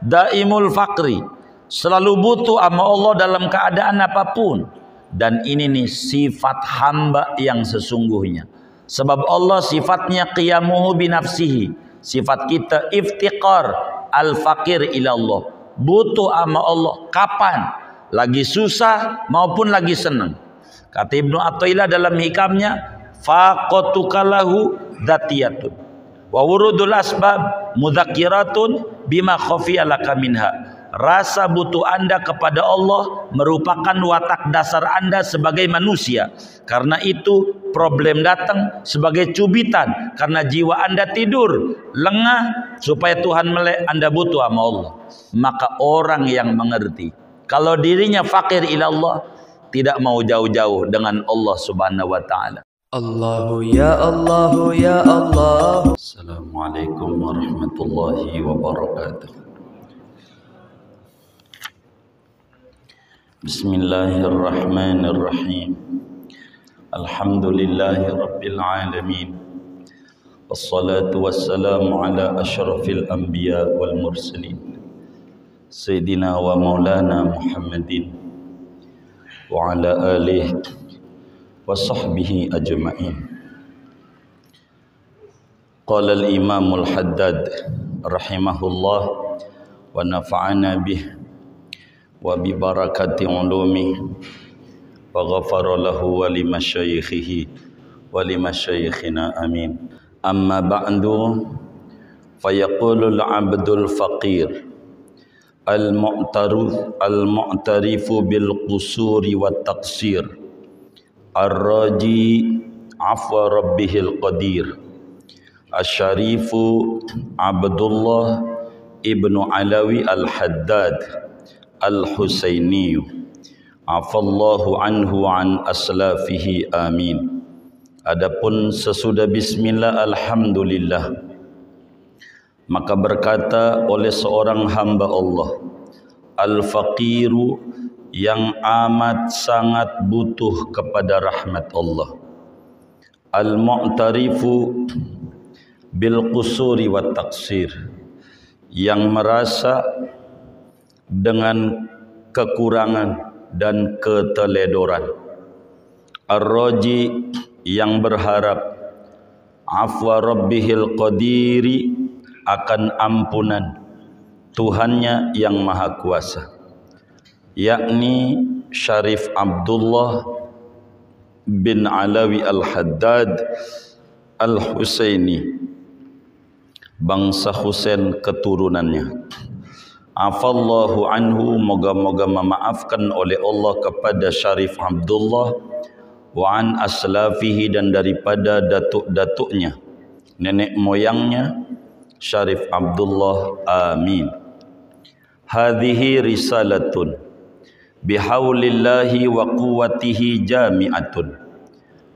daimul faqri, selalu butuh sama Allah dalam keadaan apapun. Dan ini nih sifat hamba yang sesungguhnya. Sebab Allah sifatnya qiyamuhu binafsihi. Sifat kita iftiqar, al-faqir ila Allah. Butuh sama Allah. Kapan? Lagi susah maupun lagi senang. Kata Ibnu Athaillah dalam hikamnya, faqatukalahu dzatiyatun wa wurudul asbab mudzakiratun bima khafiya laka minha. Rasa butuh Anda kepada Allah merupakan watak dasar Anda sebagai manusia. Karena itu problem datang sebagai cubitan. Karena jiwa Anda tidur, lengah, supaya Tuhan melek, Anda butuh sama Allah. Maka orang yang mengerti kalau dirinya fakir ila Allah, tidak mau jauh-jauh dengan Allah subhanahu wa ta'ala. Allahu ya Allahu ya Allah. Assalamualaikum warahmatullahi wabarakatuh. Bismillahirrahmanirrahim. Alhamdulillahi rabbil alamin. Wassalatu wassalamu ala asyrafil anbiya wal mursalin, Sayyidina wa maulana Muhammadin wa ala alihi wa sahbihi ajma'in. Qala al-imam al-Haddad rahimahullah wa nafa'ana bih wa bi barakati ulumi wa ghafara lahu wa li masyayikhihi wa li masyayikhina amin. Amma ba'du, fayaqulu al-'abdul faqir al-mu'tarifu bil qusuri wat taqsir ar-raji afwa rabbihil qadir asy-syarifu Abdullah ibnu Alawi al-Haddad al-Husaini afallahu anhu an aslafihi amin. Adapun sesudah bismillah alhamdulillah, maka berkata oleh seorang hamba Allah, al-faqiru, yang amat sangat butuh kepada rahmat Allah, al-mu'tarifu bil qusuri wat taqsir, yang merasa dengan kekurangan dan keteledoran, ar-raji, yang berharap afwa rabbihil qadiri, akan ampunan Tuhannya yang maha kuasa, yakni Syarif Abdullah bin Alawi al-Haddad al-Husaini, bangsa Husain keturunannya. Afallahu anhu, moga-moga memaafkan oleh Allah kepada Syarif Abdullah, wa an aslafihi, dan daripada datuk-datuknya, nenek moyangnya Syarif Abdullah, amin. Hadhihi risalatun bihaulillahi wa quwwatihi jami'atun.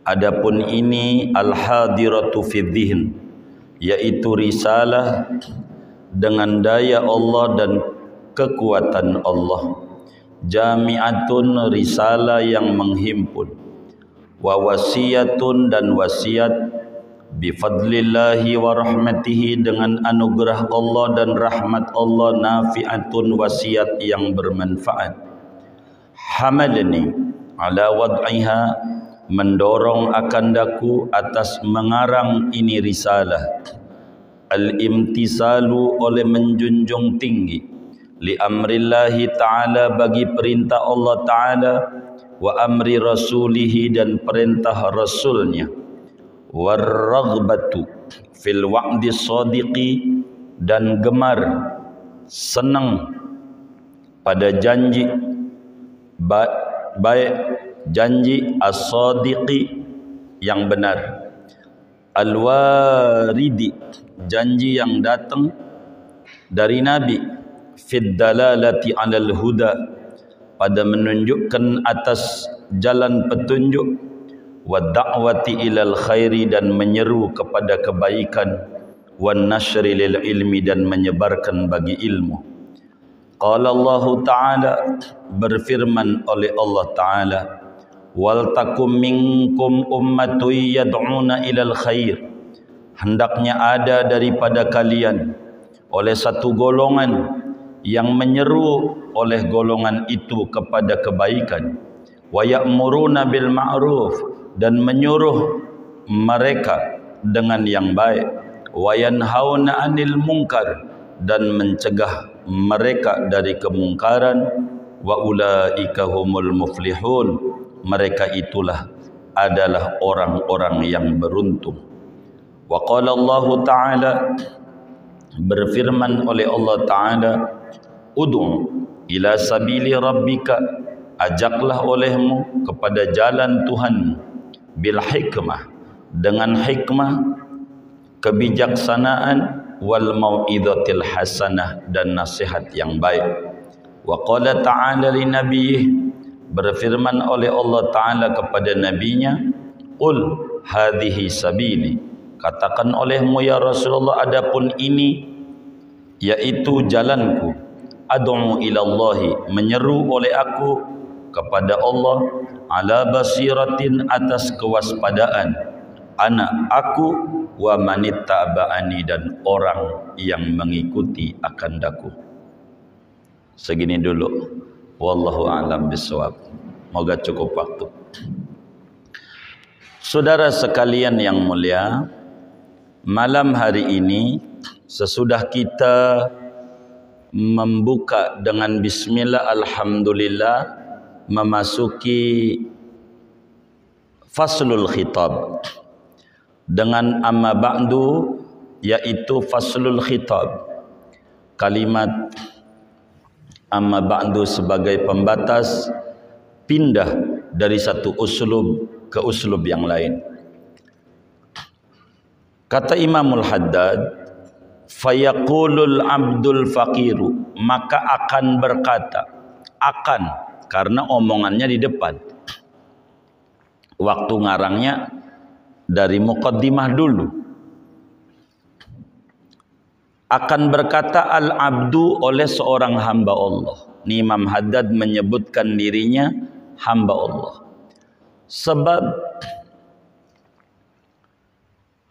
Adapun ini al-hadiratu fi dhihn, yaitu risalah dengan daya Allah dan kekuatan Allah. Jami'atun, risalah yang menghimpun. Wa wasiyatun, dan wasiat. Bifadlillahi wa rahmatihi, dengan anugerah Allah dan rahmat Allah. Nafi'atun, wasiat yang bermanfaat. Hamalani ala wad'iha, mendorong akan daku atas mengarang ini risalah. Al-imtisalu, oleh menjunjung tinggi, li amrillahi ta'ala, bagi perintah Allah ta'ala, wa amri rasulihi, dan perintah rasulnya, warraghbatu fil wa'di sadiqi, dan gemar senang pada janji baik, janji as-sadiqi, yang benar, al-waridi, janji yang datang dari Nabi, fid dalalati 'alal huda, pada menunjukkan atas jalan petunjuk, wa da'wati ilal khairi, dan menyeru kepada kebaikan, wan nashri lil ilmi, dan menyebarkan bagi ilmu. Qala Allah Ta'ala, berfirman oleh Allah Ta'ala, wal takum minkum ummatun yad'una ilal khair, hendaknya ada daripada kalian oleh satu golongan yang menyeru oleh golongan itu kepada kebaikan, wa ya'muruna bil ma'ruf, dan menyuruh mereka dengan yang baik, wa yanhauna 'anil munkar, dan mencegah mereka dari kemungkaran, wa ulaika humul muflihun, mereka itulah adalah orang-orang yang beruntung. Wa qala Allah Ta'ala, berfirman oleh Allah Ta'ala, ud'u ila sabili rabbika, ajaklah olehmu kepada jalan Tuhanmu, bil hikmah, dengan hikmah, kebijaksanaan, wal mau'izatil hasanah, dan nasihat yang baik. Wa qala ta'ala li nabiyih, berfirman oleh Allah Ta'ala kepada nabinya, qul hadhihi sabili, katakan olehmu ya Rasulullah, adapun ini yaitu jalanku, ad'u ilallahi, menyeru oleh aku kepada Allah, ala basiratin, atas kewaspadaan, aku wa manittaba'ani, dan orang yang mengikuti akan daku. Segini dulu, wallahu a'lam bishawab. Moga cukup waktu. Saudara sekalian yang mulia, malam hari ini sesudah kita membuka dengan bismillah, alhamdulillah, memasuki faslul khitab dengan amma ba'du, yaitu faslul khitab, kalimat amma ba'du sebagai pembatas pindah dari satu uslub ke uslub yang lain. Kata Imamul Haddad, fayaqulul abdul faqiru, maka akan berkata, akan, karena omongannya di depan, waktu ngarangnya dari muqaddimah dulu. Akan berkata al-abdu oleh seorang hamba Allah. Ini Imam Haddad menyebutkan dirinya hamba Allah, sebab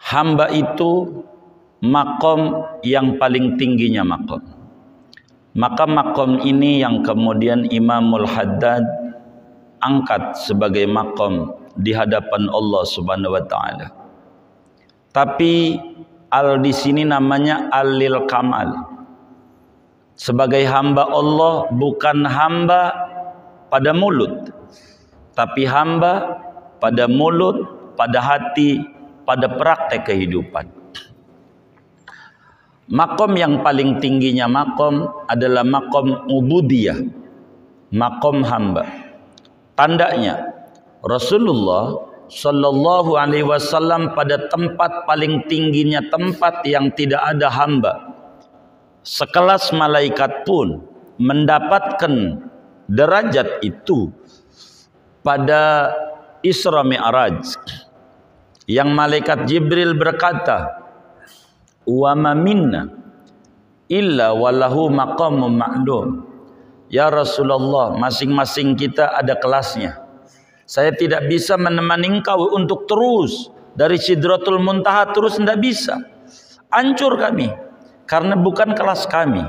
hamba itu makom yang paling tingginya makom. Maka makom ini yang kemudian Imamul Haddad angkat sebagai makom di hadapan Allah Subhanahu wa taala. Tapi al di sini namanya alil kamal. Sebagai hamba Allah, bukan hamba pada mulut, tapi hamba pada mulut, pada hati, pada praktek kehidupan. Makom yang paling tingginya makom adalah makom ubudiyah, makom hamba. Tandanya Rasulullah Sallallahu Alaihi Wasallam pada tempat paling tingginya, tempat yang tidak ada hamba, sekelas malaikat pun mendapatkan derajat itu pada Isra Mi'raj, yang malaikat Jibril berkata, wa ma minna illa walahu maqamun ma'lum. Ya Rasulullah, masing-masing kita ada kelasnya. Saya tidak bisa menemani engkau untuk terus dari Sidratul Muntaha, terus tidak bisa. Hancur kami, karena bukan kelas kami.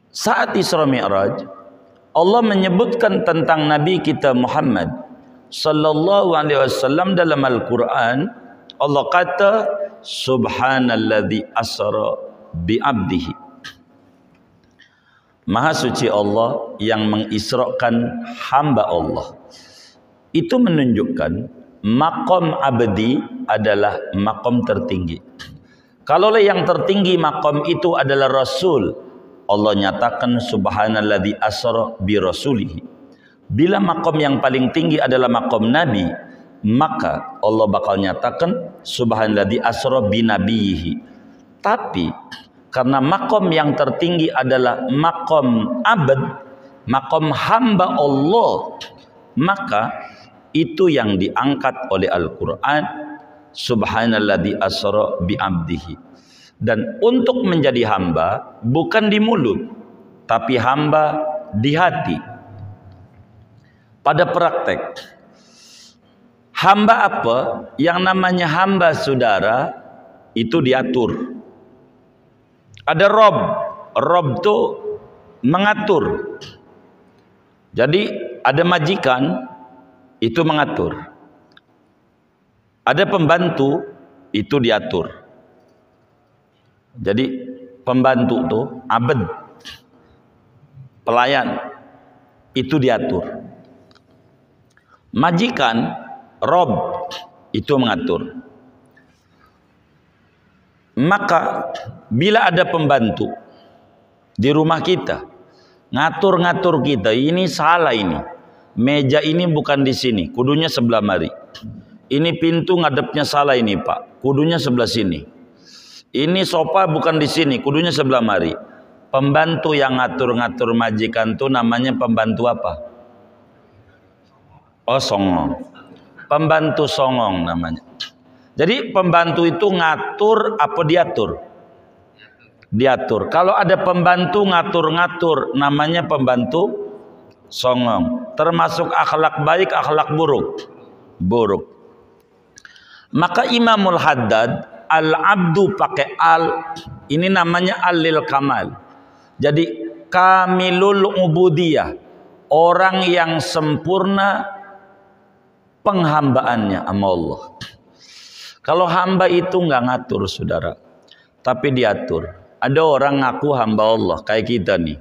Saat Isra Mi'raj, Allah menyebutkan tentang Nabi kita Muhammad Sallallahu Alaihi Wasallam dalam Al-Quran. Allah kata, Subhanalladzi asra bi'abdihi. Maha suci Allah yang mengisrakan hamba Allah. Itu menunjukkan makom abdi adalah makom tertinggi. Kalau yang tertinggi makom itu adalah Rasul, Allah nyatakan Subhanalladzi asra bi rasulihi. Bila makom yang paling tinggi adalah makom Nabi, maka Allah bakal nyatakan Subhanalladzi asra bi nabiyihi. Tapi karena makom yang tertinggi adalah makom abad, makom hamba Allah, maka itu yang diangkat oleh Al-Quran, Subhanalladzi asra bi abdihi. Dan untuk menjadi hamba bukan di mulut, tapi hamba di hati. Pada praktek, hamba apa? Yang namanya hamba, saudara, itu diatur. Ada Rob, Rob itu mengatur. Jadi ada majikan itu mengatur. Ada pembantu itu diatur. Jadi pembantu itu abd, pelayan itu diatur. Majikan, rob itu mengatur. Maka bila ada pembantu di rumah kita ngatur-ngatur kita, ini salah ini. Meja ini bukan di sini, kudunya sebelah mari. Ini pintu ngadepnya salah ini, Pak. Kudunya sebelah sini. Ini sofa bukan di sini, kudunya sebelah mari. Pembantu yang ngatur-ngatur majikan itu namanya pembantu apa? Oh, songong. Pembantu songong namanya. Jadi pembantu itu ngatur apa diatur? Diatur. Kalau ada pembantu ngatur-ngatur namanya pembantu songong. Termasuk akhlak baik, akhlak buruk. Buruk. Maka Imamul Haddad, al-abdu pakai al, ini namanya alil kamal. Jadi kamilul ubudiyah, orang yang sempurna penghambaannya sama Allah. Kalau hamba itu nggak ngatur, saudara, tapi diatur. Ada orang ngaku hamba Allah, kayak kita nih.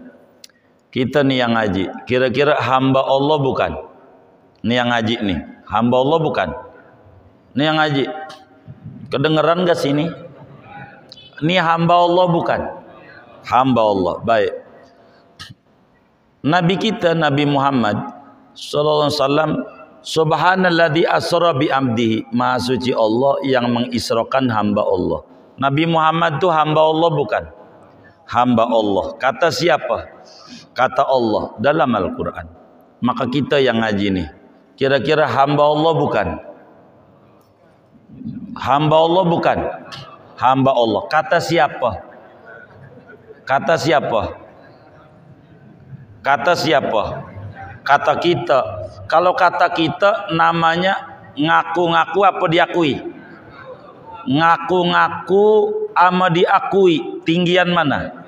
Kita nih yang ngaji, kira-kira hamba Allah bukan? Nih yang ngaji nih, hamba Allah bukan? Nih yang ngaji, kedengeran gak sini? Nih hamba Allah bukan? Hamba Allah, baik. Nabi kita, Nabi Muhammad sallallahu alaihi wasallam, subhanalladzi asra bi amdihi, maha suci Allah yang mengisrakan hamba Allah. Nabi Muhammad itu hamba Allah bukan? Hamba Allah. Kata siapa? Kata Allah dalam Al-Quran. Maka kita yang ngaji nih, kira-kira hamba Allah bukan? Hamba Allah bukan? Hamba Allah. Kata siapa? Kata siapa? Kata siapa? Kata kita. Kalau kata kita namanya ngaku-ngaku apa diakui? Ngaku-ngaku ama diakui. Tinggian mana?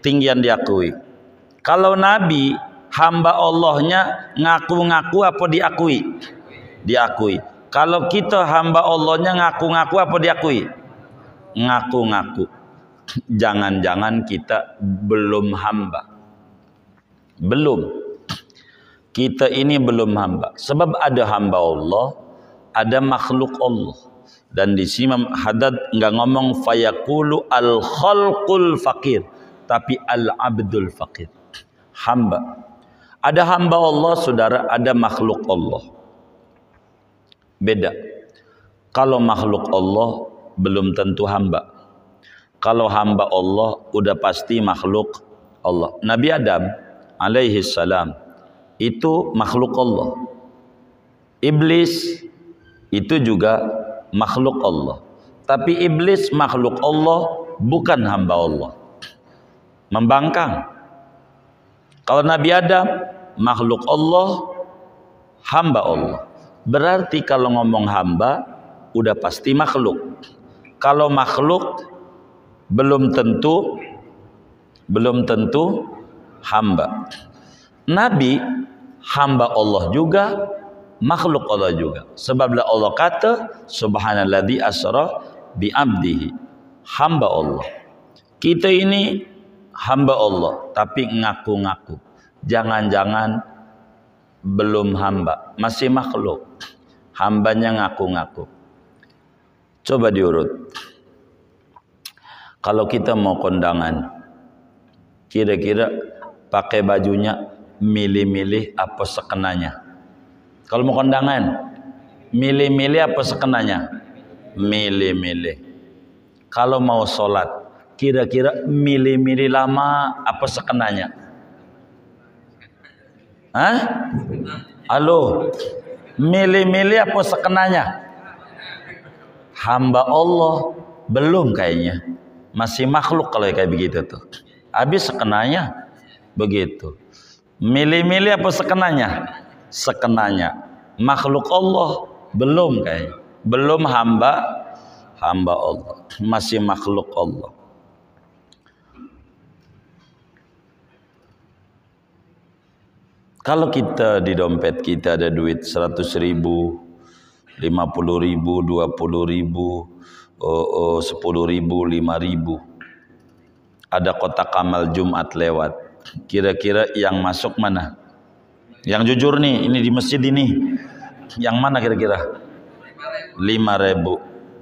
Tinggian diakui. Kalau Nabi hamba Allahnya ngaku-ngaku apa diakui? Diakui. Kalau kita hamba Allahnya ngaku-ngaku apa diakui? Ngaku-ngaku. Jangan-jangan kita belum hamba. Belum. Kita ini belum hamba. Sebab ada hamba Allah, ada makhluk Allah. Dan di sini Imam Haddad enggak ngomong fayaqulu al-khalqul faqir, tapi al-abdul faqir. Hamba. Ada hamba Allah, saudara, ada makhluk Allah. Beda. Kalau makhluk Allah belum tentu hamba. Kalau hamba Allah udah pasti makhluk Allah. Nabi Adam alaihi salam itu makhluk Allah. Iblis itu juga makhluk Allah. Tapi iblis makhluk Allah, bukan hamba Allah. Membangkang. Kalau Nabi Adam makhluk Allah, hamba Allah. Berarti kalau ngomong hamba udah pasti makhluk. Kalau makhluk belum tentu hamba. Nabi hamba Allah juga, makhluk Allah juga. Sebab Allah kata subhanalladzi asra bi abdihi, hamba Allah. Kita ini hamba Allah tapi ngaku-ngaku. Jangan-jangan belum hamba, masih makhluk. Hambanya ngaku-ngaku. Coba diurut. Kalau kita mau kondangan, kira-kira pakai bajunya milih-milih apa sekenanya? Kalau mau kondangan, milih-milih apa sekenanya? Milih-milih. Kalau mau sholat, kira-kira milih-milih lama apa sekenanya? Hah? Halo? Milih-milih apa sekenanya? Hamba Allah belum kayaknya. Masih makhluk kalau kayak begitu tuh. Habis sekenanya begitu. Milih-milih apa sekenanya? Sekenanya. Makhluk Allah belum kayaknya. Belum hamba Allah. Masih makhluk Allah. Kalau kita di dompet kita ada duit 100.000, 50.000, 20.000, 10.000, 5.000, ada kotak amal Jumat lewat, kira-kira yang masuk mana? Yang jujur nih, ini di masjid ini, yang mana kira-kira? 5.000.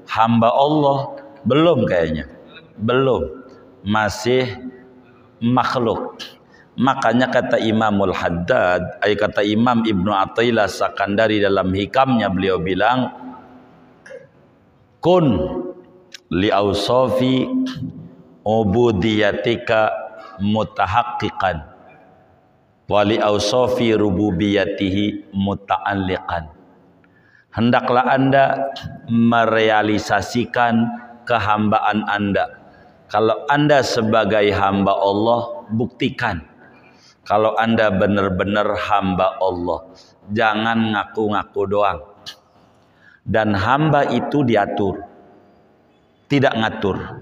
Hamba Allah belum kayaknya, belum, masih makhluk. Makanya kata Imamul Haddad, kata Imam Ibnu Athaillah Sakandari dalam hikamnya, beliau bilang, kun li awsafi ubudiyatika mutahaqqiqan wa li awsafi rububiyatihi muta'alliqan. Hendaklah Anda merealisasikan kehambaan Anda. Kalau Anda sebagai hamba Allah, buktikan kalau Anda benar-benar hamba Allah. Jangan ngaku-ngaku doang. Dan hamba itu diatur, tidak ngatur.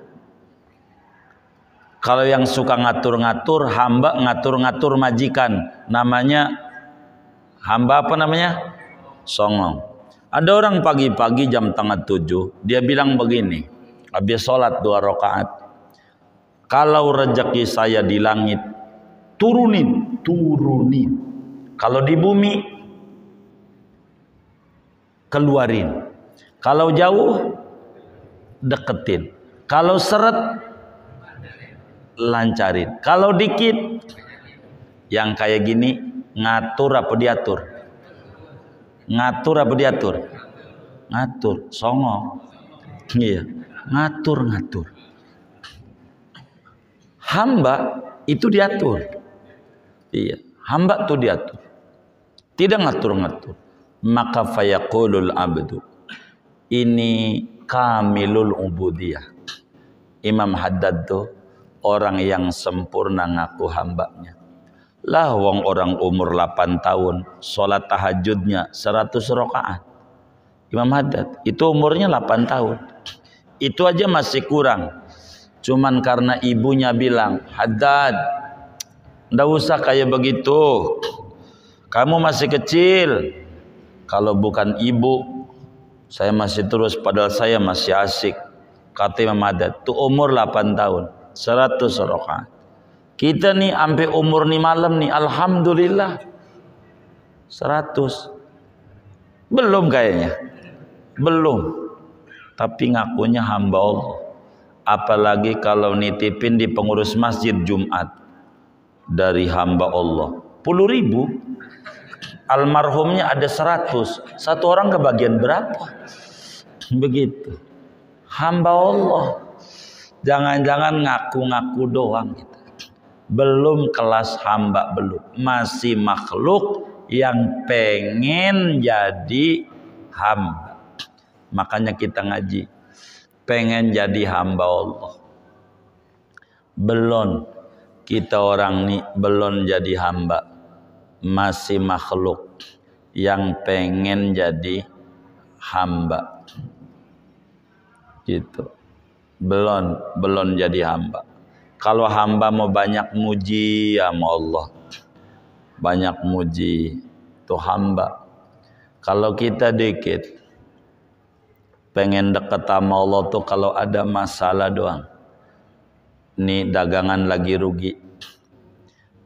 Kalau yang suka ngatur-ngatur, hamba ngatur-ngatur majikan, namanya hamba apa namanya? Songong. Ada orang pagi-pagi jam 6:30, dia bilang begini, habis sholat 2 rakaat, kalau rezeki saya di langit, turunin. Kalau di bumi, keluarin. Kalau jauh, deketin. Kalau seret, lancarin. Kalau dikit, yang kayak gini, ngatur apa diatur? Ngatur apa diatur? Ngatur, songong. Iya, ngatur. Hamba itu diatur. Iya, hamba itu diatur. Tidak ngatur-ngatur. Maka fayaqulul abdu, ini kamilul ubudiyah. Imam Haddad tuh orang yang sempurna ngaku hambanya. Lah wong orang umur 8 tahun, sholat tahajudnya 100 rakaat. Imam Haddad itu umurnya 8 tahun. Itu aja masih kurang. Cuman karena ibunya bilang, Haddad, ndak usah kayak begitu. Kamu masih kecil. Kalau bukan ibu, saya masih terus, padahal saya masih asik. Kata Imam Haddad, tuh umur 8 tahun, 100 rakaat. Kita nih sampai umur nih malam nih, alhamdulillah 100. Belum kayaknya. Belum. Tapi ngakunya hamba Allah. Apalagi kalau nitipin di pengurus masjid Jumat dari hamba Allah 10.000, almarhumnya ada 100, satu orang kebagian berapa? Begitu. Hamba Allah. Jangan-jangan ngaku-ngaku doang gitu. Belum kelas hamba, belum, masih makhluk yang pengen jadi hamba. Makanya kita ngaji, pengen jadi hamba Allah. Belum, kita orang nih belum jadi hamba, masih makhluk yang pengen jadi hamba. Gitu. Belum jadi hamba. Kalau hamba mau banyak muji sama Allah, banyak muji tuh hamba. Kalau kita dikit pengen deket sama Allah tuh kalau ada masalah doang. Nih dagangan lagi rugi,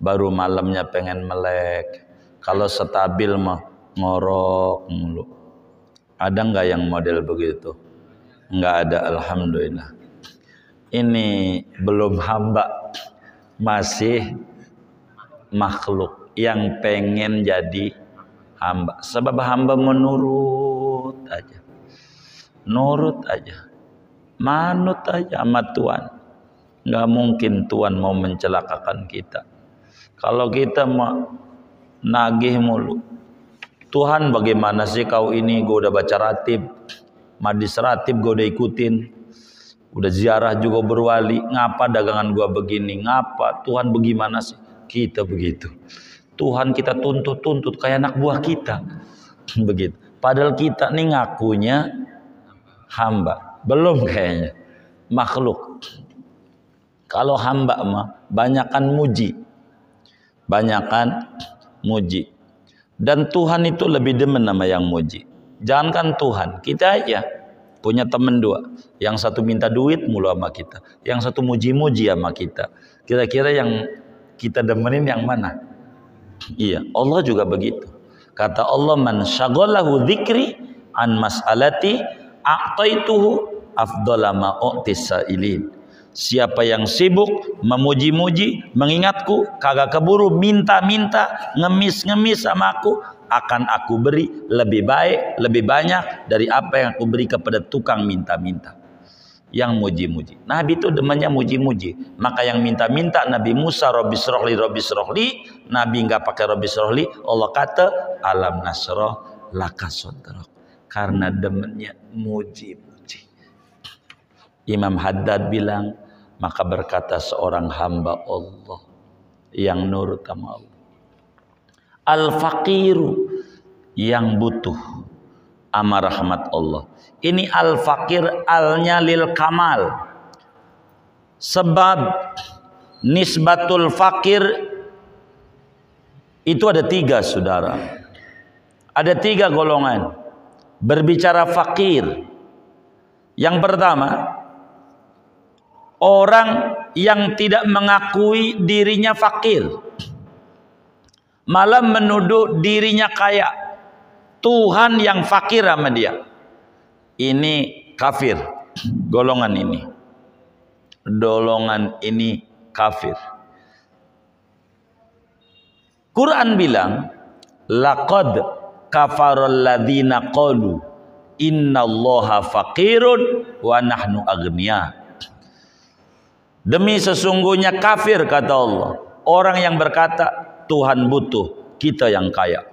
baru malamnya pengen melek. Kalau stabil mah ngorok mulu. Ada nggak yang model begitu? Nggak ada, alhamdulillah. Ini belum hamba, masih makhluk yang pengen jadi hamba. Sebab hamba menurut aja, nurut aja, manut aja sama Tuhan. Nggak mungkin Tuhan mau mencelakakan kita. Kalau kita mau nagih mulu, Tuhan bagaimana sih kau ini? Gue udah baca ratib, madis ratib gue udah ikutin, udah ziarah juga berwali, ngapa dagangan gua begini, ngapa Tuhan bagaimana sih? Kita begitu. Tuhan kita tuntut kayak anak buah kita. Begitu. Padahal kita nih ngakunya hamba. Belum kayaknya. Makhluk. Kalau hamba mah banyakan muji. Banyakan muji. Dan Tuhan itu lebih demen nama yang muji. Jangankan Tuhan, kita aja punya teman dua. Yang satu minta duit mulu sama kita, yang satu muji-muji sama kita. Kira-kira yang kita demenin yang mana? Iya, Allah juga begitu. Kata Allah, man syaghalahu dzikri an mas'alati a'taituhu afdhala ma u'tis sa'ilin. Siapa yang sibuk memuji-muji, mengingatku, kagak keburu minta-minta, ngemis-ngemis sama aku, akan aku beri lebih baik, lebih banyak dari apa yang aku beri kepada tukang minta-minta. Yang muji-muji. Nabi itu demennya muji-muji. Maka yang minta-minta Nabi Musa, Rabbi srohli, Nabi nggak pakai Rabbi srohli, Allah kata alam nasroh laka sodrok. Karena demennya muji-muji. Imam Haddad bilang, maka berkata seorang hamba Allah yang nurut sama Allah, al-faqiru, yang butuh ama rahmat Allah. Ini al-faqir, alnya lil kamal. Sebab nisbatul fakir itu ada tiga, saudara. Ada tiga golongan berbicara fakir. Yang pertama, orang yang tidak mengakui dirinya fakir, malah menuduh dirinya kaya. Tuhan yang fakir sama dia. Ini kafir. Golongan ini. Golongan ini kafir. Quran bilang, laqad kafaral ladzina qalu innallaha faqirun wa nahnu aghnia. Demi sesungguhnya kafir, kata Allah, orang yang berkata Tuhan butuh, kita yang kaya.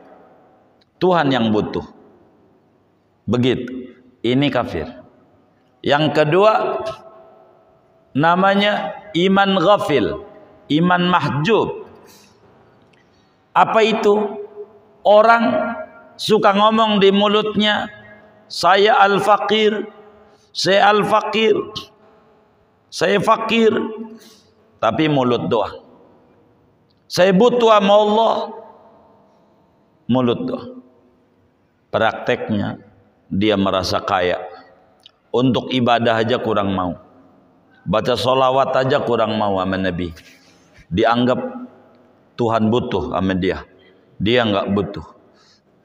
Tuhan yang butuh. Begitu. Ini kafir. Yang kedua, namanya iman ghafil, iman mahjub. Apa itu? Orang suka ngomong di mulutnya, saya al-faqir, saya al-faqir, saya fakir, tapi mulut doang. Saya butuh sama Allah, mulut doang. Prakteknya dia merasa kaya. Untuk ibadah aja kurang mau, baca sholawat aja kurang mau sama Nabi. Dianggap Tuhan butuh sama dia, dia nggak butuh.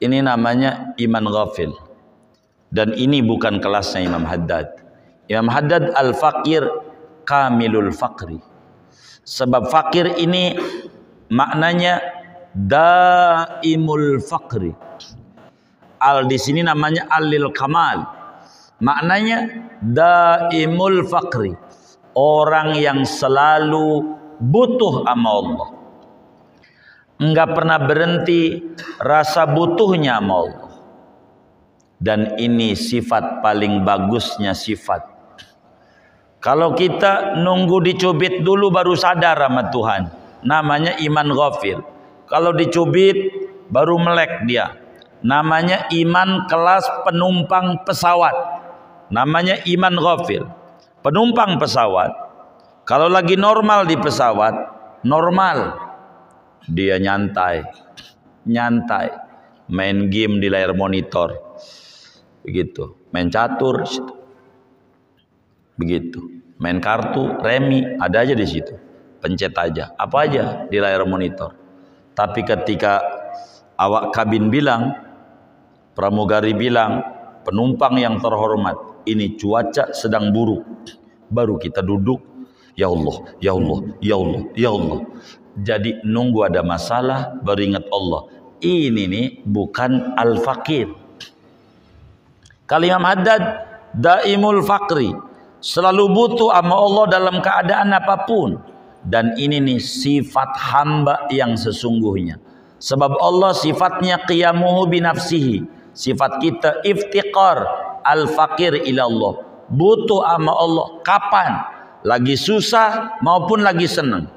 Ini namanya iman ghafil. Dan ini bukan kelasnya Imam Haddad. Imam Haddad al-faqir kamilul faqri. Sebab fakir ini maknanya daimul faqri. Al di sini namanya alil kamal. Maknanya daimul faqri. Orang yang selalu butuh sama Allah. Enggak pernah berhenti rasa butuhnya sama Allah. Dan ini sifat paling bagusnya sifat. Kalau kita nunggu dicubit dulu baru sadar sama Tuhan, namanya iman ghafil. Kalau dicubit baru melek dia, namanya iman kelas penumpang pesawat. Namanya iman ghafil. Penumpang pesawat, kalau lagi normal di pesawat, normal, dia nyantai, main game di layar monitor, begitu, main catur, begitu, main kartu, remi, ada aja di situ, pencet aja, apa aja di layar monitor. Tapi ketika awak kabin bilang, pramugari bilang, penumpang yang terhormat, ini cuaca sedang buruk, baru kita duduk, ya Allah, ya Allah, ya Allah, ya Allah. Jadi nunggu ada masalah baru ingat Allah. Ini nih bukan al-faqir. Kalau Imam Haddad daimul faqri, selalu butuh sama Allah dalam keadaan apapun. Dan ini nih sifat hamba yang sesungguhnya. Sebab Allah sifatnya qiyamuhu binafsihi. Sifat kita iftiqar al-faqir ila Allah. Butuh sama Allah. Kapan? Lagi susah maupun lagi senang.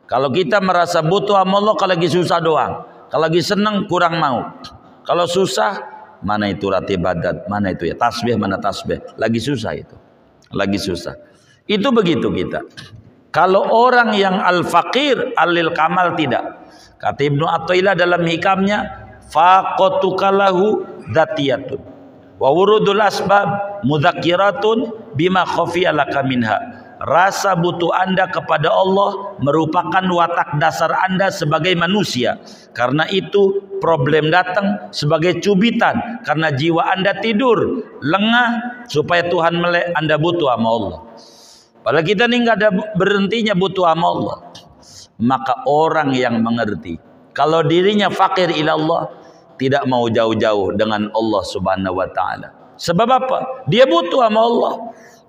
Kalau kita merasa butuh sama Allah kalau lagi susah doang. Kalau lagi senang kurang mau. Kalau susah, mana itu ratib badat, mana itu ya tasbih, mana tasbih. Lagi susah itu. Lagi susah. Itu begitu kita. Kalau orang yang al-faqir alil kamal tidak. Kata Ibnu Athaillah dalam hikamnya, faqatukalahu dzatiyatun wa wurudul asbab mudzakiratun bima khafiya laka minha. Rasa butuh Anda kepada Allah merupakan watak dasar Anda sebagai manusia. Karena itu problem datang sebagai cubitan, karena jiwa Anda tidur lengah supaya Tuhan melek. Anda butuh sama Allah. Padahal kita ini nggak ada berhentinya butuh sama Allah. Maka orang yang mengerti kalau dirinya fakir ila Allah, tidak mau jauh-jauh dengan Allah Subhanahu wa taala. Sebab apa? Dia butuh sama Allah.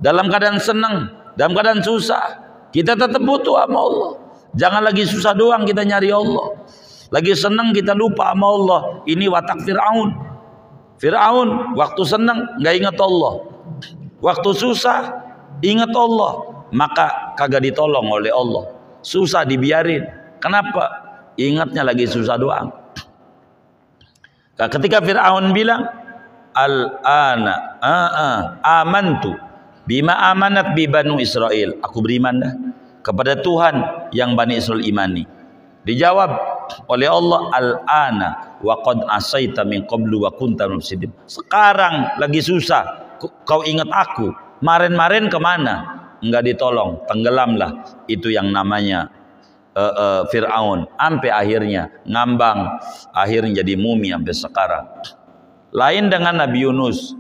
Dalam keadaan senang, dalam keadaan susah, kita tetap butuh sama Allah. Jangan lagi susah doang kita nyari Allah. Lagi senang kita lupa sama Allah. Ini watak Fir'aun. Fir'aun waktu senang nggak ingat Allah. Waktu susah ingat Allah, maka kagak ditolong oleh Allah. Susah dibiarin. Kenapa? Ingatnya lagi susah doang. Ketika Fir'aun bilang, al-ana amantu bima amanat bi Banu Israel. Aku beriman dah kepada Tuhan yang Bani Israel imani. Dijawab oleh Allah, al-ana wa qad asaita min qablu wa kunta mufsidin. Sekarang lagi susah, kau ingat aku. Kemarin kemana? Enggak ditolong, tenggelamlah. Itu yang namanya Fir'aun. Sampai akhirnya ngambang, akhirnya jadi mumi sampai sekarang. Lain dengan Nabi Yunus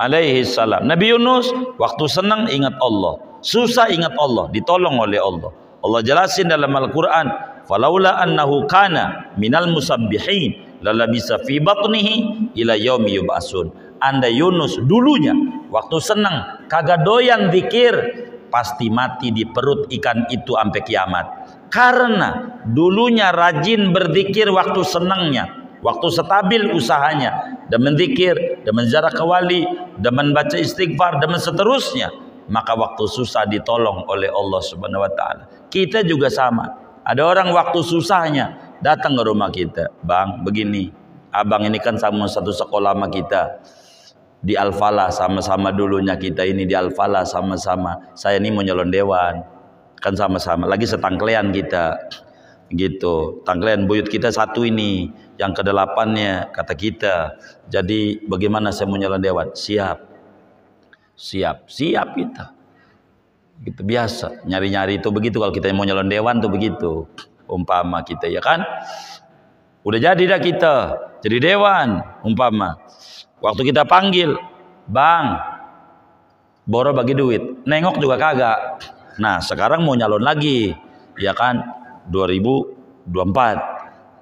alaihi salam. Nabi Yunus waktu senang ingat Allah, susah ingat Allah, ditolong oleh Allah. Allah jelasin dalam Al-Quran, falaula annahu kana minal musabbihin lalabisa fi batnihi ila yaumi yub'atsun. Anda Yunus dulunya waktu senang kagak doyan zikir, pasti mati di perut ikan itu sampai kiamat. Karena dulunya rajin berzikir waktu senangnya, waktu stabil usahanya, dan menzikir, dan menziarah ke wali, dan membaca istighfar, dan seterusnya, maka waktu susah ditolong oleh Allah Subhanahu wa taala. Kita juga sama. Ada orang waktu susahnya datang ke rumah kita, "Bang, begini. Abang ini kan sama satu sekolah sama kita. Di Al-Falah sama-sama dulunya kita ini di Al-Falah sama-sama. Saya ini mau nyalon dewan. Kan sama-sama. Lagi setangklean kita." Gitu. Tangklean buyut kita satu ini. Yang ke-8-nya kata kita. Jadi bagaimana saya mau nyalon dewan? Siap. Siap kita. Gitu biasa. Nyari-nyari itu begitu kalau kita mau nyalon dewan tuh begitu. Umpama kita ya kan. Udah jadi dah kita jadi dewan umpama. Waktu kita panggil, "Bang, Boro bagi duit." Nengok juga kagak. Nah, sekarang mau nyalon lagi. Ya kan? 2024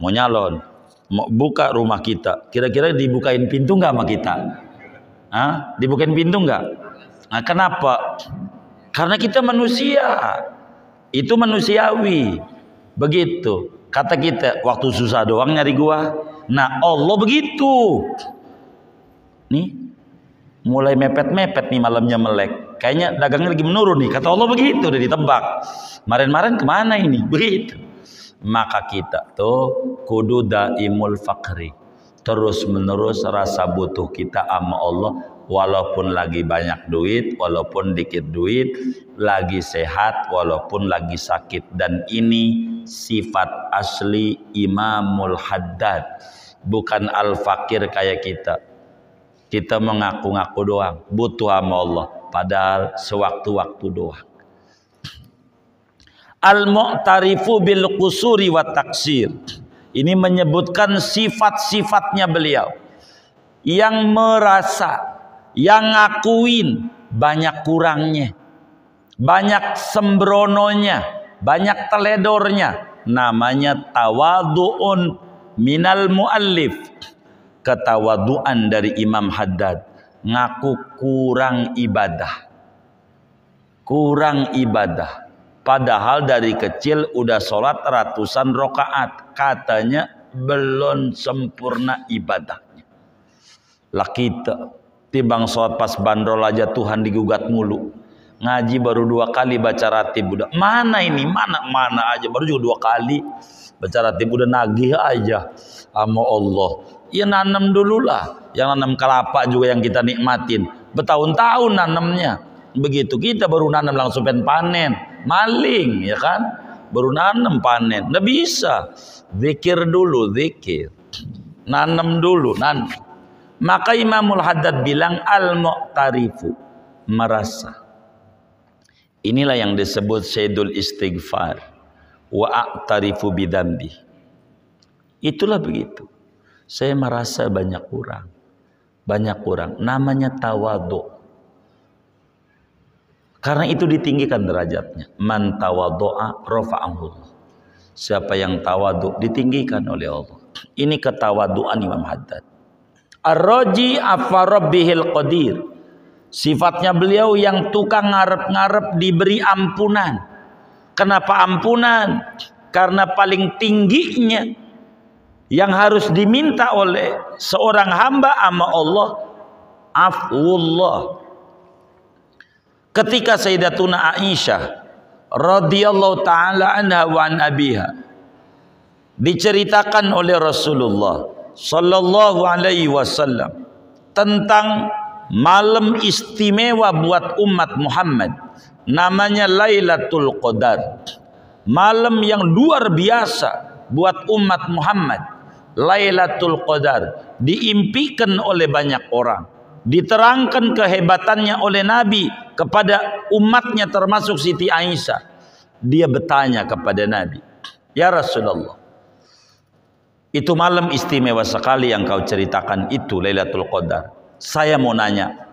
mau nyalon. Mau buka rumah kita. Kira-kira dibukain pintu nggak sama kita? Hah? Dibukain pintu nggak? Nah, kenapa? Karena kita manusia. Itu manusiawi. Begitu. Kata kita, waktu susah doang nyari gua. Nah, Allah begitu. Nih, mulai mepet-mepet nih malamnya melek. Kayaknya dagangnya lagi menurun nih. Kata Allah begitu, udah ditebak. Kemarin kemana ini? Begitu. Maka kita tuh kudu daimul fakri. Terus menerus rasa butuh kita sama Allah. Walaupun lagi banyak duit, walaupun dikit duit, lagi sehat, walaupun lagi sakit. Dan ini sifat asli Imamul Haddad. Bukan al-fakir kayak kita. Kita mengaku-ngaku doang, butuh sama Allah, padahal sewaktu-waktu doang. Al-Mu'tarifu bil qusuri wa taksir. Ini menyebutkan sifat-sifatnya beliau yang merasa, yang ngakuin banyak kurangnya, banyak sembrononya, banyak teledornya. Namanya tawadhu'un minal muallif. Ketawaduan dari Imam Haddad, ngaku kurang ibadah, padahal dari kecil udah sholat ratusan rakaat, katanya belum sempurna ibadahnya. Lah kita timbang sholat pas bandrol aja Tuhan digugat mulu, ngaji baru 2 kali baca ratib udah mana aja baru juga 2 kali baca ratib udah nagih aja sama Allah. Ya nanam dululah, yang nanam kelapa juga yang kita nikmatin bertahun-tahun nanamnya. Begitu kita baru nanam langsung panen, maling, ya kan? Baru nanam panen. Nggak bisa. Zikir dulu, zikir. Nanam dulu, nanam. Maka Imamul Haddad bilang al-mu'tarifu, merasa. Inilah yang disebut Sayyidul Istighfar. Wa a'tarifu bidambi. Itulah begitu. Saya merasa banyak kurang. Banyak kurang. Namanya tawadhu. Karena itu ditinggikan derajatnya. Man tawadhu'a rafa'ahu Allah. Siapa yang tawadhu ditinggikan oleh Allah. Ini ketawaduan Imam Haddad. Ar-raji afa rabbihil qadir. Sifatnya beliau yang tukang ngarep-ngarep diberi ampunan. Kenapa ampunan? Karena paling tingginya yang harus diminta oleh seorang hamba sama Allah, afwullah. Ketika Sayyidatuna Aisyah radhiyallahu taala anha wa an abiha diceritakan oleh Rasulullah sallallahu alaihi wasallam tentang malam istimewa buat umat Muhammad, namanya Lailatul Qadar. Malam yang luar biasa buat umat Muhammad. Lailatul Qadar diimpikan oleh banyak orang, diterangkan kehebatannya oleh Nabi kepada umatnya termasuk Siti Aisyah. Dia bertanya kepada Nabi, "Ya Rasulullah, itu malam istimewa sekali yang kau ceritakan itu, Lailatul Qadar. Saya mau nanya,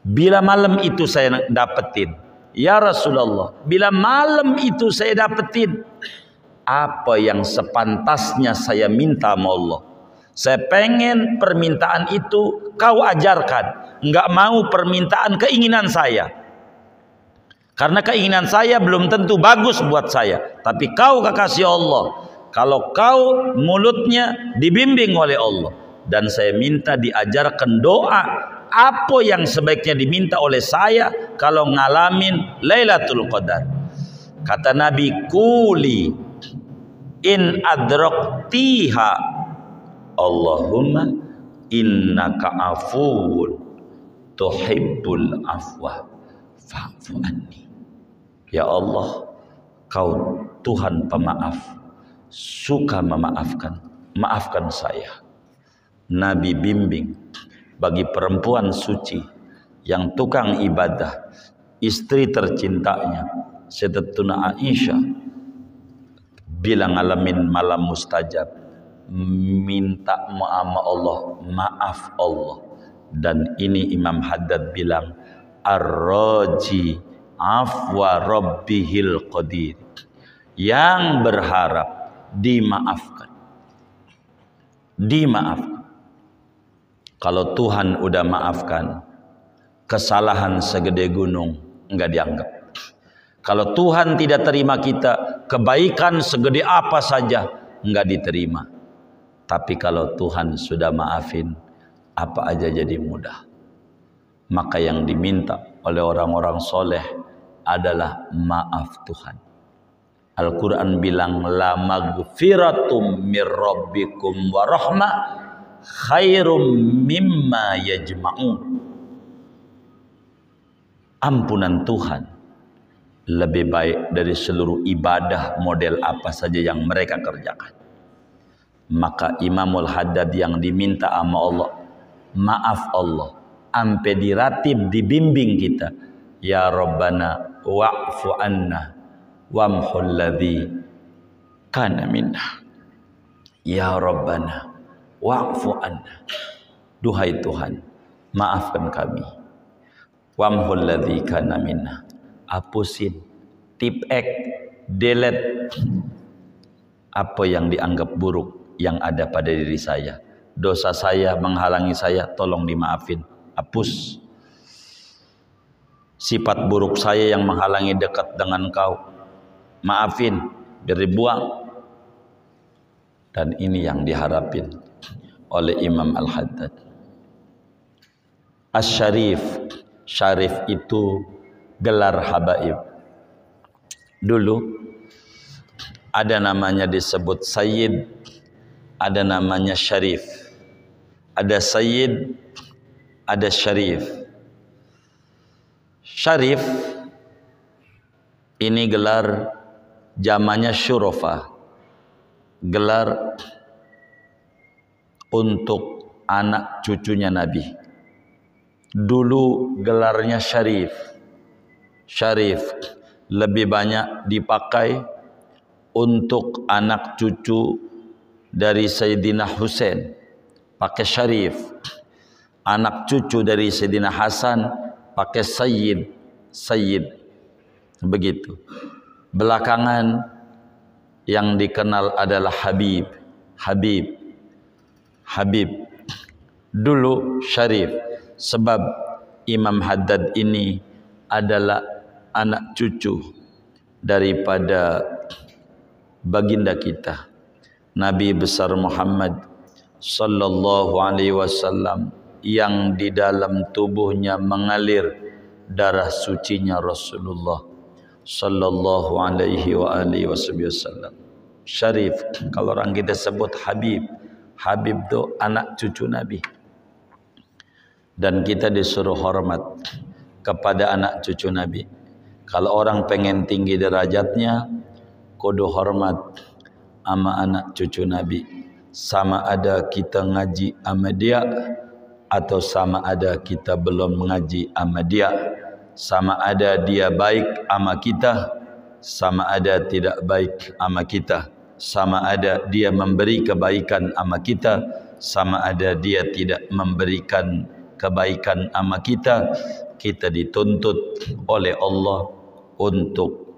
bila malam itu saya dapetin, ya Rasulullah, bila malam itu saya dapetin, apa yang sepantasnya saya minta sama Allah? Saya pengen permintaan itu kau ajarkan, nggak mau permintaan keinginan saya. Karena keinginan saya belum tentu bagus buat saya, tapi kau kekasih Allah, kalau kau mulutnya dibimbing oleh Allah, dan saya minta diajarkan doa apa yang sebaiknya diminta oleh saya kalau ngalamin Lailatul Qadar." Kata Nabi, "Quli in adraktiha Allahumma innaka afuwun tuhibbul afwa fa'fu anni." Ya Allah, kau Tuhan pemaaf, suka memaafkan, maafkan saya. Nabi bimbing bagi perempuan suci yang tukang ibadah, istri tercintanya Sayyidatuna Aisyah, bila ngalamin malam mustajab, minta sama Allah, maaf Allah. Dan ini Imam Haddad bilang, ar-raji afwa rabbihil qadir, yang berharap dimaafkan. Dimaafkan. Kalau Tuhan udah maafkan, kesalahan segede gunung enggak dianggap. Kalau Tuhan tidak terima kita, kebaikan segede apa saja enggak diterima. Tapi kalau Tuhan sudah maafin, apa aja jadi mudah. Maka yang diminta oleh orang-orang soleh adalah maaf Tuhan. Al-Quran bilang, la maghfiratum mir rabbikum wa rahmah khairum mimma yajma'un. Ampunan Tuhan lebih baik dari seluruh ibadah model apa saja yang mereka kerjakan. Maka Imamul Haddad yang diminta sama Allah, maaf Allah, ampe diratib, dibimbing kita, ya Rabbana wa'fu anna wamhul ladzi kana minna. Ya Rabbana wa'fu anna, duhai Tuhan, maafkan kami. Wamhul ladzi kana minna, hapusin, tipek, delete apa yang dianggap buruk yang ada pada diri saya. Dosa saya menghalangi saya, tolong dimaafin, hapus. Sifat buruk saya yang menghalangi dekat dengan Kau, maafin, biar dibuang. Dan ini yang diharapin oleh Imam Al-Haddad. Asy-Syarif, syarif itu gelar habaib. Dulu ada namanya disebut Sayyid, ada namanya Syarif. Ada Sayyid, ada Syarif. Syarif Ini gelar zamannya syurafa, gelar untuk anak cucunya Nabi. Dulu gelarnya Syarif. Syarif lebih banyak dipakai untuk anak cucu dari Sayyidina Husain, pakai Syarif. Anak cucu dari Sayyidina Hasan pakai Sayyid. Begitu. Belakangan yang dikenal adalah Habib. Dulu Syarif, sebab Imam Haddad ini adalah anak cucu daripada baginda kita Nabi besar Muhammad sallallahu alaihi wasallam, yang di dalam tubuhnya mengalir darah sucinya Rasulullah sallallahu alaihi wa alihi wasallam. Syarif, kalau orang kita sebut Habib itu anak cucu Nabi. Dan kita disuruh hormat kepada anak cucu Nabi. Kalau orang pengen tinggi derajatnya, kudu hormat sama anak cucu Nabi. Sama ada kita ngaji sama dia, atau sama ada kita belum mengaji sama dia. Sama ada dia baik sama kita, sama ada tidak baik sama kita. Sama ada dia memberi kebaikan sama kita, sama ada dia tidak memberikan kebaikan sama kita. Kita dituntut oleh Allah untuk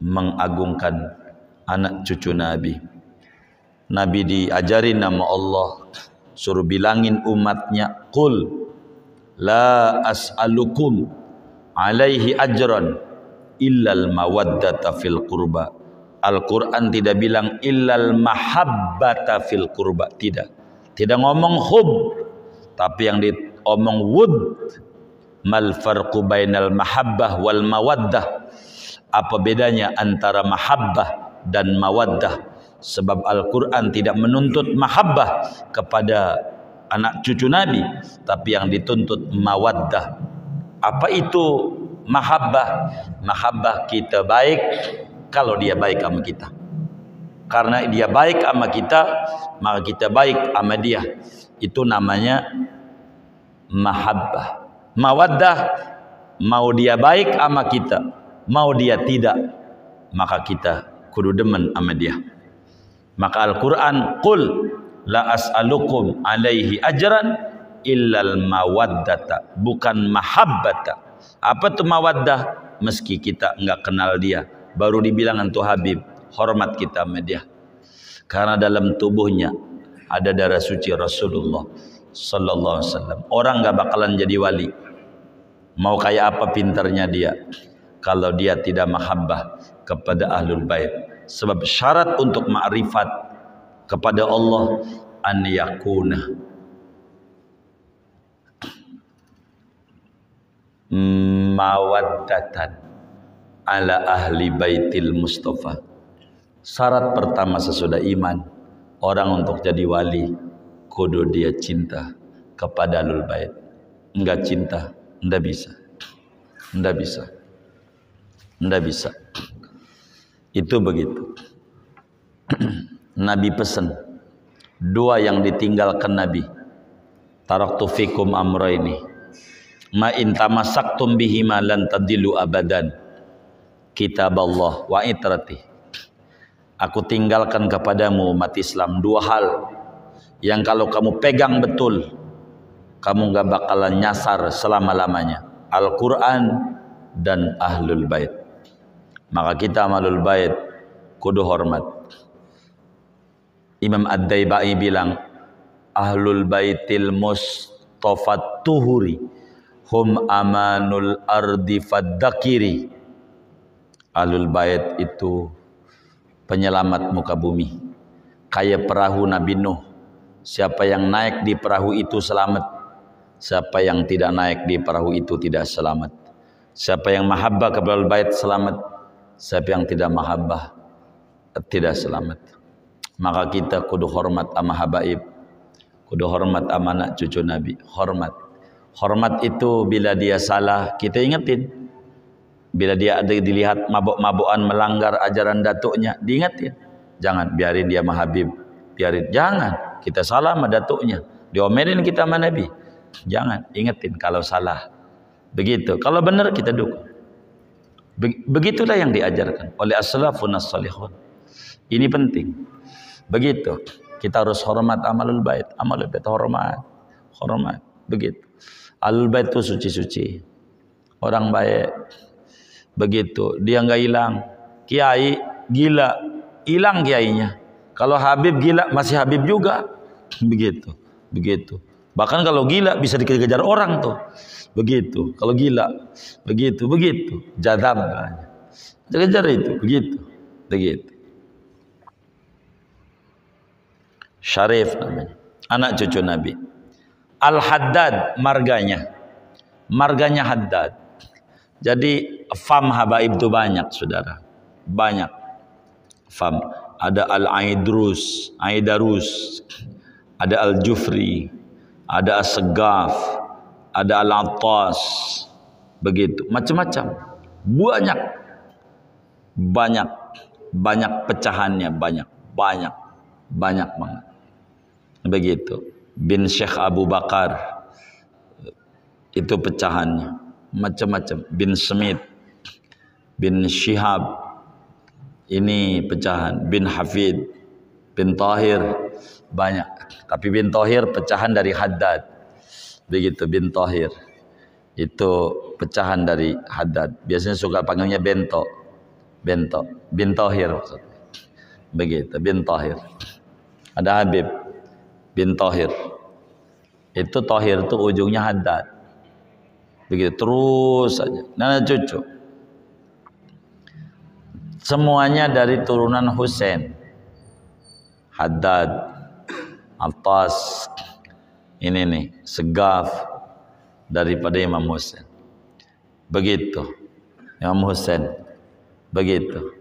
mengagungkan anak cucu Nabi. Nabi diajarin nama Allah, suruh bilangin umatnya, qul la as'alukum alaihi ajran illal mawaddata fil qurba. Al-Quran tidak bilang illal mahabbata fil qurba, tidak ngomong hub, tapi yang diomong wud. Mal farqu bainal mahabbah wal mawaddah, apa bedanya antara mahabbah dan mawaddah? Sebab Al-Quran tidak menuntut mahabbah kepada anak cucu Nabi, tapi yang dituntut mawaddah. Apa itu mahabbah? Mahabbah kita baik kalau dia baik sama kita. Karena dia baik sama kita, maka kita baik sama dia. Itu namanya mahabbah. Mawaddah, mau dia baik sama kita, mau dia tidak, maka kita kudu demen sama dia. Maka Al-Quran, qul la as'alukum alaihi ajran illal mawaddata, bukan mahabbata. Apa itu mawaddah? Meski kita enggak kenal dia, baru dibilang antu Habib, hormat kita sama dia. Karena dalam tubuhnya ada darah suci Rasulullah sallallahu alaihi wasallam. Orang enggak bakalan jadi wali, mau kayak apa pintarnya dia, kalau dia tidak mahabbah kepada ahlul bait. Sebab syarat untuk ma'rifat kepada Allah an yakuna mawaddatan ala ahli baitil Mustafa. Syarat pertama sesudah iman orang untuk jadi wali, kudu dia cinta kepada ahlul bait. Enggak cinta, enggak bisa. Itu begitu. Nabi pesan dua yang ditinggalkan Nabi, taraktu fikum amraini ma in tamassaktum bihima lan tadillu abadan, kitaballah wa itrati. Aku tinggalkan kepadamu umat Islam dua hal yang kalau kamu pegang betul, kamu gak bakalan nyasar selama-lamanya. Al-Quran dan ahlul bait. Maka kita ahlul bait kudu hormat. Imam Ad-Daibai bilang, ahlul baitil Mustafa tuhuri hum amanul ardi faddakiri. Ahlul bait itu penyelamat muka bumi, kayak perahu Nabi Nuh. Siapa yang naik di perahu itu selamat, siapa yang tidak naik di perahu itu tidak selamat. Siapa yang mahabbah kepada ahlul bait selamat, siapa yang tidak mahabbah tidak selamat. Maka kita kudu hormat sama habaib, kudu hormat sama anak cucu Nabi. Hormat itu bila dia salah kita ingetin. Bila dia ada dilihat mabuk-mabukan melanggar ajaran datuknya, diingatin. Jangan, biarin dia sama Habib. Biarin, jangan. Kita salah sama datuknya. Diomelin kita sama Nabi. Jangan, ingetin kalau salah. Begitu. Kalau benar kita dukung. Begitulah yang diajarkan oleh as-salafun as-salihun. Ini penting. Begitu. Kita harus hormat amalul bait. Amalul bait hormat. Hormat. Begitu. Ahlul bait itu suci-suci. Orang baik. Begitu. Dia enggak hilang. Kiai gila, hilang kiainya. Kalau Habib gila, masih Habib juga. Begitu. Begitu. Bahkan kalau gila bisa dikejar orang tuh. Begitu. Kalau gila, begitu, begitu. Jadab. Kejar itu, begitu. Begitu. Syarif namanya. Anak cucu Nabi. Al-Haddad marganya. Marganya Haddad. Jadi fam habaib itu banyak, saudara. Banyak. Fam. Ada Al-Aidarus, ada Al-Jufri, ada As-Segaf, ada Al-Attas. Begitu, macam-macam. Banyak. Banyak. Banyak pecahannya, banyak banget. Begitu. Bin Syekh Abu Bakar, itu pecahannya. Macam-macam. Bin Smith, bin Syihab, ini pecahan. Bin Hafid, bin Tahir, banyak. Tapi bin Tahir pecahan dari Haddad. Begitu, bin Tahir itu pecahan dari Haddad. Biasanya suka panggilnya Bento. Bin Tahir maksudnya. Begitu, bin Tahir. Ada Habib bin Tahir. Itu Tahir itu ujungnya Haddad. Begitu terus saja. Nana cucu. Semuanya dari turunan Husain. Haddad, Attas, ini nih, Segaf daripada Imam Husain. Begitu. Imam Husain. Begitu.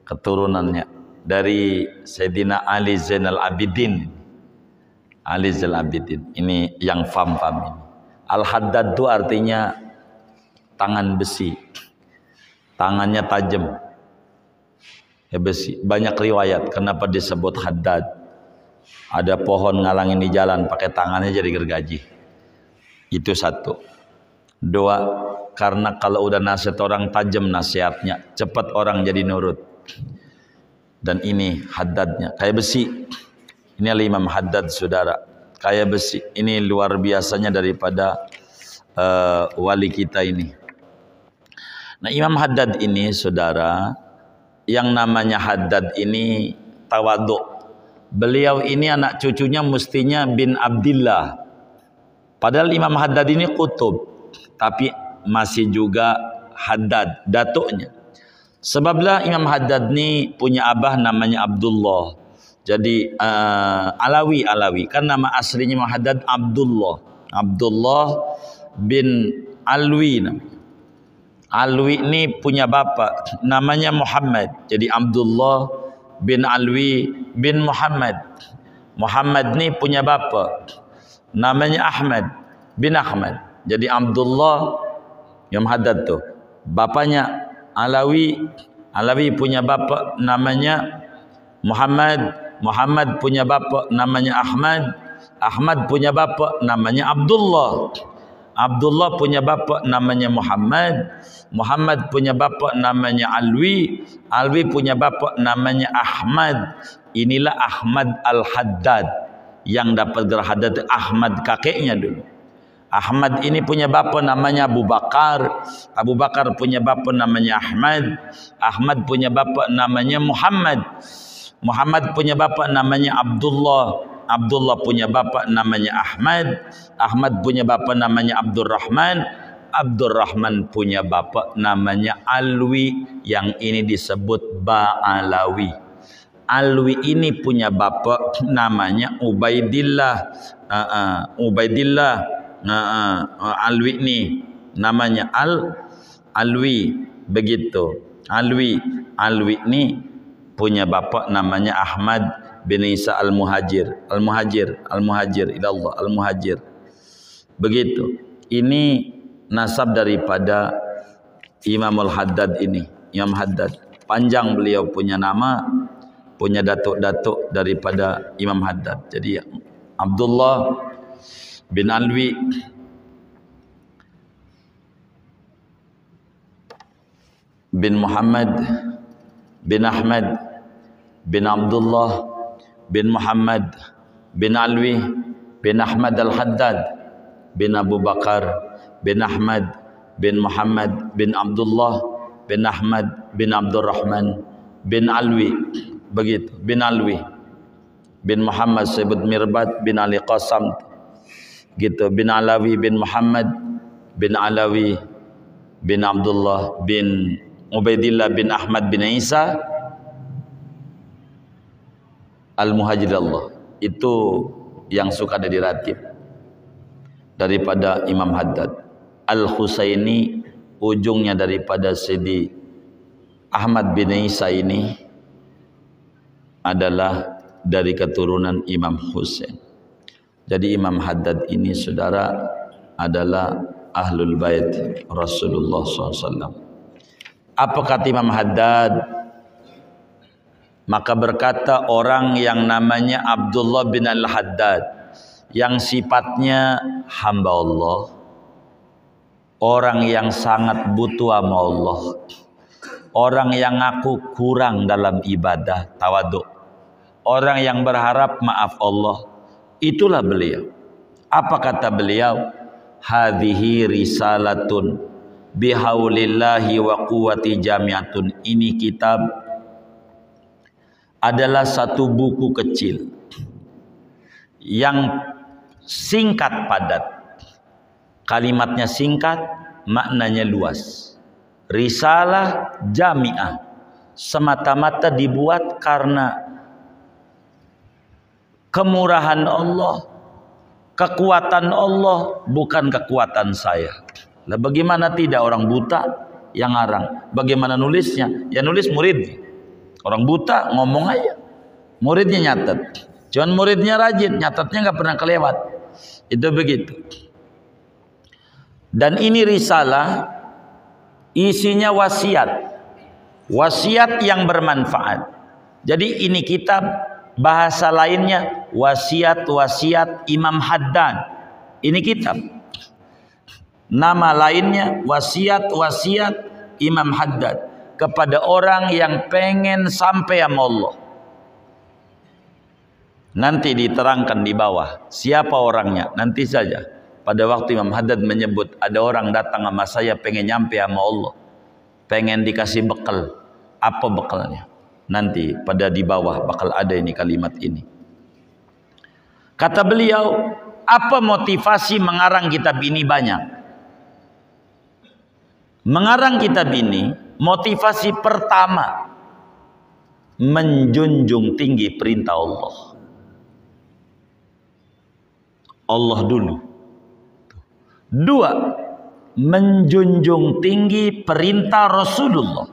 Keturunannya dari Sayyidina Ali Zainal Abidin. Ali Zainal Abidin. Ini yang fam-fam ini. Al-Haddad itu artinya tangan besi. Tangannya tajam. Ya besi. Banyak riwayat kenapa disebut Haddad. Ada pohon ngalangin di jalan pakai tangannya jadi gergaji. Itu satu. Dua, karena kalau udah nasihat orang tajam nasihatnya, cepat orang jadi nurut. Dan ini Haddadnya kayak besi. Ini Imam Haddad, saudara. Kayak besi. Ini luar biasanya daripada wali kita ini. Nah, Imam Haddad ini, saudara, yang namanya Haddad ini tawadhu. Beliau ini anak cucunya mestinya bin Abdillah. Padahal Imam Haddad ini kutub, tapi masih juga Haddad, datuknya. Sebablah Imam Haddad ini punya abah namanya Abdullah. Jadi Alawi. Kan nama aslinya Imam Haddad Abdullah bin Alwi namanya. Alwi ini punya bapak namanya Muhammad. Jadi Abdullah bin Alwi bin Muhammad. Muhammad ini punya bapak namanya Ahmad bin Ahmad. Jadi Abdullah Imam Haddad tuh. Bapaknya Alawi punya bapak namanya Muhammad. Muhammad punya bapak namanya Ahmad. Ahmad punya bapak namanya Abdullah. Abdullah punya bapak namanya Muhammad. Muhammad punya bapak namanya Alwi. Alwi punya bapak namanya Ahmad. Inilah Ahmad Al-Haddad. Yang dapat gelar Haddad Ahmad kakeknya dulu. Ahmad ini punya bapak namanya Abu Bakar. Abu Bakar punya bapak namanya Ahmad. Ahmad punya bapak namanya Muhammad. Muhammad punya bapak namanya Abdullah. Abdullah punya bapak namanya Ahmad. Ahmad punya bapak namanya Abdurrahman. Abdurrahman punya bapak namanya Alwi. Yang ini disebut Ba'alawi. Alwi ini punya bapak namanya Ubaidillah. Alwi ini namanya Alwi. Begitu. Alwi ini punya bapak namanya Ahmad bin Isa Al-Muhajir ilallah Al-Muhajir. Begitu. Ini nasab daripada Imamul Haddad ini, Imam Haddad. Panjang beliau punya nama, punya datuk-datuk daripada Imam Haddad. Jadi Abdullah bin Alwi bin Muhammad bin Ahmad bin Abdullah bin Muhammad bin Alwi bin Ahmad Al-Haddad bin Abu Bakar bin Ahmad bin Muhammad bin Abdullah bin Ahmad bin Abdurrahman bin Alwi, begitu, bin Alwi bin Muhammad sebut Mirbat bin Ali Qasam, gitu, bin Alawi bin Muhammad bin Alawi bin Abdullah bin Ubaidillah bin Ahmad bin Isa Al-Muhajirallah. Itu yang suka ada di ratib daripada Imam Haddad. Al-Husaini ujungnya daripada Sidi Ahmad bin Isa ini adalah dari keturunan Imam Husain. Jadi Imam Haddad ini, saudara, adalah Ahlul Bait Rasulullah SAW. Apa kata Imam Haddad? Maka berkata orang yang namanya Abdullah bin Al-Haddad, yang sifatnya hamba Allah, orang yang sangat butuh sama Allah, orang yang ngaku kurang dalam ibadah, tawaduk, orang yang berharap maaf Allah, itulah beliau. Apa kata beliau? Hadhihi risalatun bihaulillahi wa quwwati jami'atun. Ini kitab adalah satu buku kecil yang singkat padat, kalimatnya singkat, maknanya luas. Risalah jami'ah, semata-mata dibuat karena kemurahan Allah, kekuatan Allah, bukan kekuatan saya. Lah bagaimana tidak orang buta yang ngarang? Bagaimana nulisnya? Ya nulis murid. Orang buta ngomong aja, muridnya nyatet. Cuman muridnya rajin, nyatetnya nggak pernah kelewat. Itu begitu. Dan ini risalah, isinya wasiat, wasiat yang bermanfaat. Jadi ini kitab, bahasa lainnya wasiat-wasiat Imam Haddad. Ini kitab. Nama lainnya wasiat-wasiat Imam Haddad kepada orang yang pengen sampai sama Allah. Nanti diterangkan di bawah siapa orangnya, nanti saja. Pada waktu Imam Haddad menyebut ada orang datang sama saya pengen nyampe sama Allah, pengen dikasih bekal. Apa bekalnya? Nanti pada di bawah bakal ada ini kalimat ini. Kata beliau, apa motivasi mengarang kitab ini? Banyak. Mengarang kitab ini, motivasi pertama, menjunjung tinggi perintah Allah. Allah dulu. Dua, menjunjung tinggi perintah Rasulullah.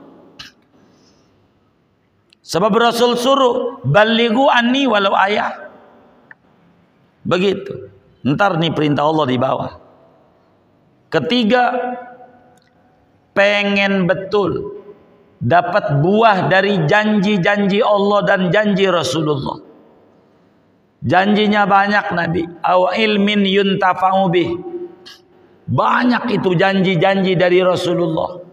Sebab Rasul suruh, balighu anni walau ayah. Begitu. Ntar nih perintah Allah di bawah. Ketiga, pengen betul dapat buah dari janji-janji Allah dan janji Rasulullah. Janjinya banyak Nabi. Aw ilmin yuntafa'u bih. Banyak itu janji-janji dari Rasulullah.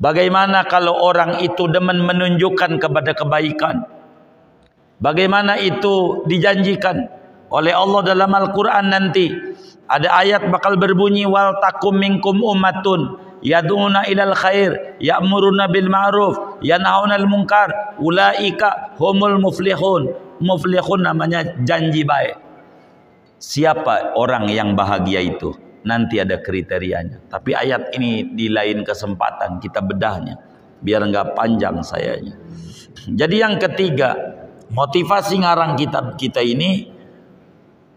Bagaimana kalau orang itu demen menunjukkan kepada kebaikan? Bagaimana itu dijanjikan oleh Allah dalam Al-Quran nanti? Ada ayat bakal berbunyi, wal takum minkum ummatun yad'una ilal khair ya'muruna bil ma'ruf yanhauna 'anil munkar ulaika humul muflihun. Muflihun namanya janji baik. Siapa orang yang bahagia itu? Nanti ada kriterianya. Tapi ayat ini di lain kesempatan kita bedahnya biar enggak panjang sayanya. Jadi yang ketiga, motivasi ngarang kitab kita ini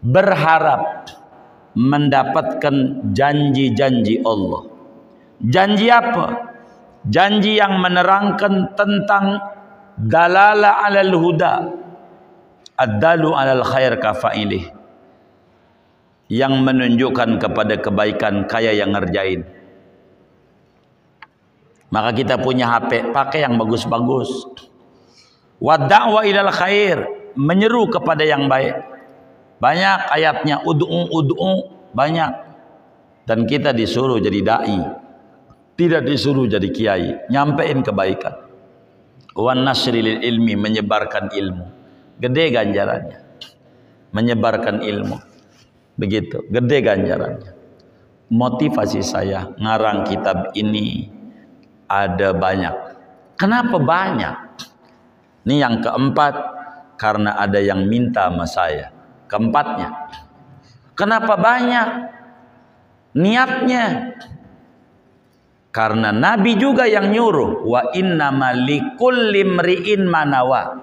berharap mendapatkan janji-janji Allah. Janji apa? Janji yang menerangkan tentang dalala alal huda, ad-dalu alal khair kafa'ilih, yang menunjukkan kepada kebaikan kaya yang ngerjain. Maka kita punya HP, pakai yang bagus-bagus. Wa da'wa ilal khair, menyeru kepada yang baik. Banyak ayatnya, ud'u banyak. Dan kita disuruh jadi dai, tidak disuruh jadi kiai, nyampein kebaikan. Wan nasri lil ilmi, menyebarkan ilmu. Gede ganjarannya. Menyebarkan ilmu. Begitu, gede ganjarannya. Motivasi saya ngarang kitab ini ada banyak. Kenapa banyak? Ini yang keempat, karena ada yang minta sama saya. Keempatnya, kenapa banyak? Niatnya, karena Nabi juga yang nyuruh, wa innamal likulli imri'in manawa.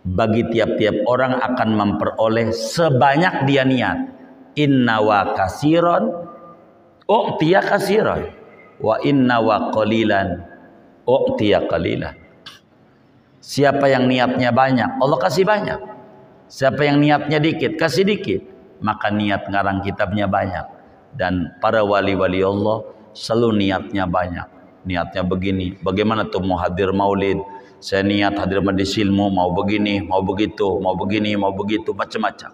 Bagi tiap-tiap orang akan memperoleh sebanyak dia niat. Inna wa kasiron u'tiya kasiron wa inna wa qalilan u'tiya qalilan. Siapa yang niatnya banyak, Allah kasih banyak. Siapa yang niatnya dikit, kasih dikit. Maka niat ngarang kitabnya banyak. Dan para wali-wali Allah selalu niatnya banyak. Niatnya begini, bagaimana tuh mau hadir maulid, saya niat hadir majelis ilmu, mau begini, mau begitu, mau begini, mau begitu, macam-macam.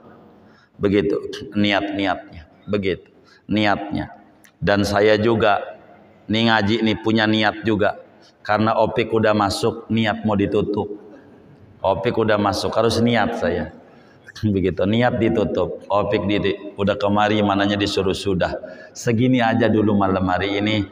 Begitu niat-niatnya, begitu niatnya. Dan saya juga nih ngaji nih punya niat juga, karena opik udah masuk, niat mau ditutup. Opik udah masuk, harus niat saya. Begitu niat ditutup, opik udah kemari mananya disuruh sudah. Segini aja dulu malam hari ini.